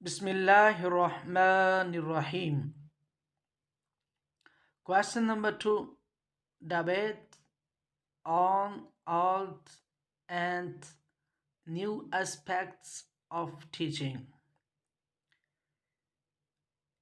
بسم الله الرحمن الرحيم. Question number 2. Debate on old and new aspects of teaching.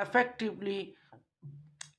effectively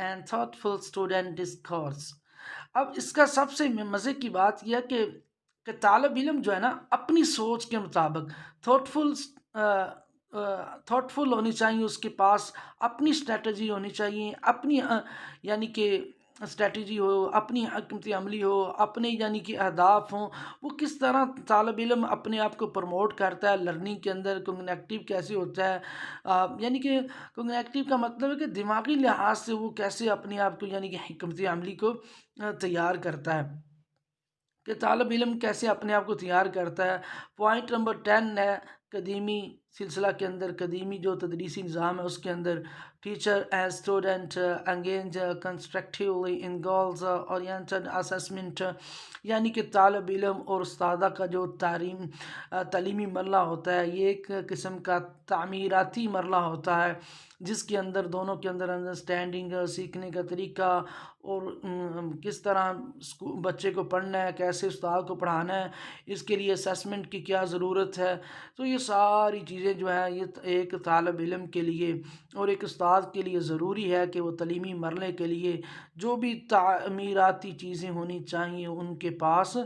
and thoughtful student discourse. اب اس کا سب سے مزے کی بات یہ ہے کہ طالب علم جو ہے نا اپنی سوچ کے مطابق تھوٹفل تھوٹفل ہونی چاہیے، اس کے پاس اپنی اسٹریٹجی ہونی چاہیے، اپنی یعنی کہ اسٹریٹجی ہو، اپنی حکمت عملی ہو، اپنے یعنی کہ اہداف ہوں. وہ کس طرح طالب علم اپنے آپ کو پروموٹ کرتا ہے لرننگ کے اندر، کوگنیٹو کیسے ہوتا ہے. یعنی کہ کوگنیٹو کا مطلب ہے کہ دماغی لحاظ سے وہ کیسے اپنے آپ کو یعنی کہ حکمت عملی کو تیار کرتا ہے، کہ طالب علم کیسے اپنے آپ کو تیار کرتا ہے. پوائنٹ نمبر 10 ہے قدیمی سلسلہ کے اندر، قدیمی جو تدریسی نظام ہے اس کے اندر teacher and student engage constructively in goals oriented assessment. یعنی کہ طالب علم اور استادہ کا جو تعلیمی مرحلہ ہوتا ہے یہ ایک قسم کا تعمیراتی مرحلہ ہوتا ہے، جس کے اندر دونوں کے اندر انڈرسٹینڈنگ، سیکھنے کا طریقہ، اور کس طرح بچے کو پڑھنا ہے، کیسے استاد کو پڑھانا ہے، اس کے لیے اسیسمنٹ کی کیا ضرورت ہے. تو یہ ساری چیزیں جو ہے یہ ایک طالب علم کے لیے اور ایک استاد کے لیے ضروری ہے کہ وہ تعلیمی مرحلے کے لیے جو بھی تعمیراتی چیزیں ہونی چاہیے ان کے پاس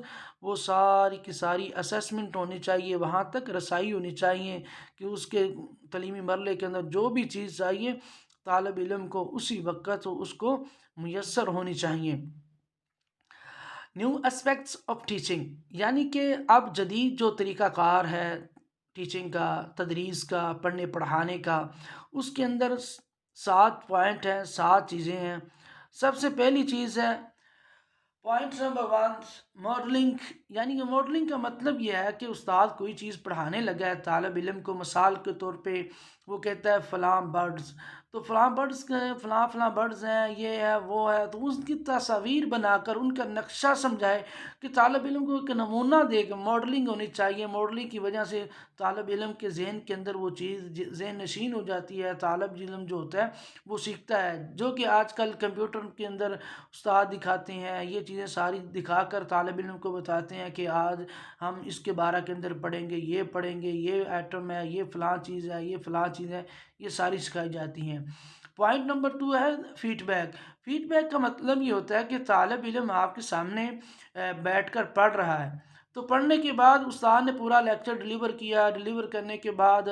وہ ساری کی ساری اسیسمنٹ ہونی چاہیے، وہاں تک رسائی ہونی چاہیے کہ اس کے تعلیمی مرحلے کے اندر جو بھی چیز چاہیے طالب علم کو اسی وقت اس کو میسر ہونی چاہیے. نیو اسپیکٹس آف ٹیچنگ، یعنی کہ اب جدید جو طریقہ کار ہے ٹیچنگ کا، تدریس کا، پڑھنے پڑھانے کا، اس کے اندر 7 پوائنٹ ہیں، 7 چیزیں ہیں. سب سے پہلی چیز ہے پوائنٹ نمبر 1 ماڈلنگ. یعنی کہ ماڈلنگ کا مطلب یہ ہے کہ استاد کوئی چیز پڑھانے لگا ہے طالب علم کو، مثال کے طور پہ وہ کہتا ہے فلاں برڈز، تو فلاں برڈز فلاں برڈز ہیں، یہ ہے وہ ہے، تو اس کی تصاویر بنا کر ان کا نقشہ سمجھائے کہ طالب علم کو ایک نمونہ دے کہ ماڈلنگ ہونی چاہیے. ماڈلنگ کی وجہ سے طالب علم کے ذہن کے اندر وہ چیز ذہن نشین ہو جاتی ہے، طالب علم جو ہوتا ہے وہ سیکھتا ہے، جو کہ آج کل کمپیوٹر کے اندر استاد دکھاتے ہیں. یہ چیزیں ساری دکھا کر طالب علم کو بتاتے ہیں کہ آج ہم اس کے بارہ کے اندر پڑھیں گے، یہ ایٹم ہے، یہ فلاں چیز ہے، یہ فلاں چیز ہے، یہ ساری سکھائی جاتی ہیں. پوائنٹ نمبر 2 ہے فیڈ بیک. فیڈ بیک کا مطلب یہ ہوتا ہے کہ طالب علم آپ کے سامنے بیٹھ کر پڑھ رہا ہے، تو پڑھنے کے بعد استاد نے پورا لیکچر ڈلیور کیا، ڈلیور کرنے کے بعد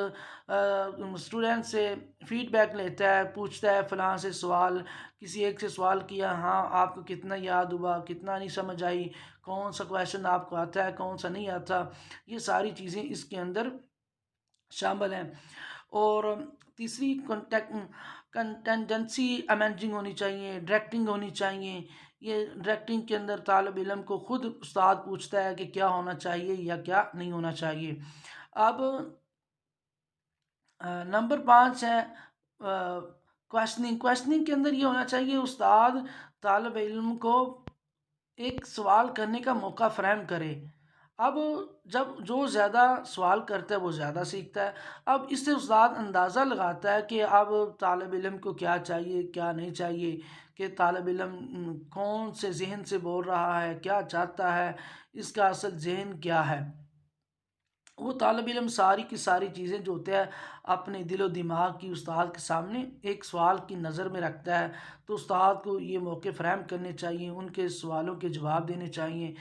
اسٹوڈنٹ سے فیڈ بیک لیتا ہے، پوچھتا ہے فلاں سے سوال، کسی ایک سے سوال کیا، ہاں آپ کو کتنا یاد ہوا، کتنا نہیں سمجھ آئی، کون سا کویشچن آپ کو آتا ہے، کون سا نہیں آتا. یہ ساری چیزیں اس کے اندر شامل ہیں. اور تیسری کنٹینجنسی امیجنگ ہونی چاہیے، ڈائریکٹنگ ہونی چاہیے. یہ ڈائریکٹنگ کے اندر طالب علم کو خود استاد پوچھتا ہے کہ کیا ہونا چاہیے یا کیا نہیں ہونا چاہیے. اب نمبر 5 ہے کویشچننگ. کویشچننگ کے اندر یہ ہونا چاہیے استاد طالب علم کو ایک سوال کرنے کا موقع فراہم کرے. اب جب جو زیادہ سوال کرتا ہے وہ زیادہ سیکھتا ہے. اب اس سے استاد اندازہ لگاتا ہے کہ اب طالب علم کو کیا چاہیے کیا نہیں چاہیے، کہ طالب علم کون سے ذہن سے بول رہا ہے، کیا چاہتا ہے، اس کا اصل ذہن کیا ہے. وہ طالب علم ساری کی ساری چیزیں جو ہوتے ہیں اپنے دل و دماغ کی استاد کے سامنے ایک سوال کی نظر میں رکھتا ہے، تو استاد کو یہ موقع فراہم کرنے چاہیے، ان کے سوالوں کے جواب دینے چاہیے.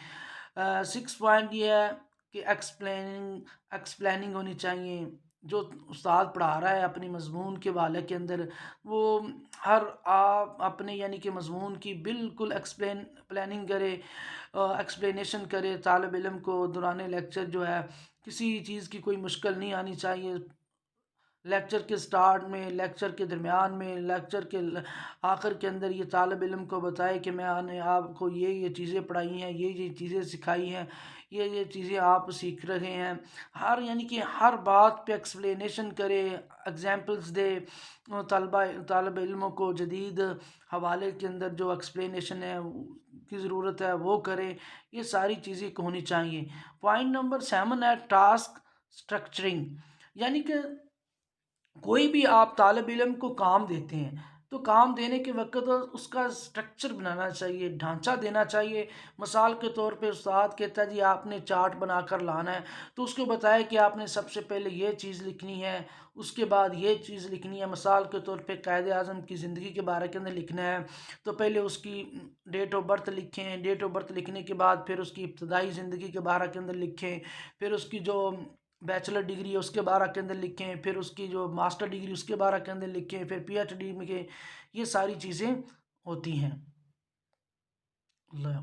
6 پوائنٹ یہ ہے کہ ایکسپلیننگ ہونی چاہیے. جو استاد پڑھا رہا ہے اپنی مضمون کے حوالے کے اندر وہ ہر آپ اپنے یعنی کہ مضمون کی بالکل پلاننگ کرے، ایکسپلینیشن کرے طالب علم کو دوران لیکچر. جو ہے کسی چیز کی کوئی مشکل نہیں آنی چاہیے. لیکچر کے سٹارٹ میں، لیکچر کے درمیان میں، لیکچر کے آخر کے اندر یہ طالب علم کو بتائے کہ میں نے آپ کو یہ چیزیں پڑھائی ہیں، یہ چیزیں سکھائی ہیں، یہ چیزیں آپ سیکھ رہے ہیں. یعنی کہ ہر بات پہ ایکسپلینیشن کرے، ایگزامپلز دے، طالب علموں کو جدید حوالے کے اندر جو ایکسپلینیشن ہے کی ضرورت ہے وہ کرے. یہ ساری چیزیں ہونی چاہیے. پوائنٹ نمبر 7 ہے ٹاسک سٹرکچرنگ. یعنی کہ کوئی بھی آپ طالب علم کو کام دیتے ہیں، تو کام دینے کے وقت اس کا اسٹرکچر بنانا چاہیے، ڈھانچہ دینا چاہیے۔ مثال کے طور پہ استاد کہتا ہے جی آپ نے چارٹ بنا کر لانا ہے، تو اس کو بتایا کہ آپ نے سب سے پہلے یہ چیز لکھنی ہے، اس کے بعد یہ چیز لکھنی ہے۔ مثال کے طور پہ قائد اعظم کی زندگی کے بارے کے اندر لکھنا ہے تو پہلے اس کی ڈیٹ آف برتھ لکھیں، ڈیٹ آف برتھ لکھنے کے بعد پھر اس کی ابتدائی زندگی کے بارے کے اندر لکھیں، پھر اس کی جو بیچلر ڈگری ہے اس کے بارے کے اندر لکھیں، پھر اس کی جو ماسٹر ڈگری اس کے بارے کے اندر لکھیں، پھر پی ایچ ڈی میں یہ ساری چیزیں ہوتی ہیں۔ اللہ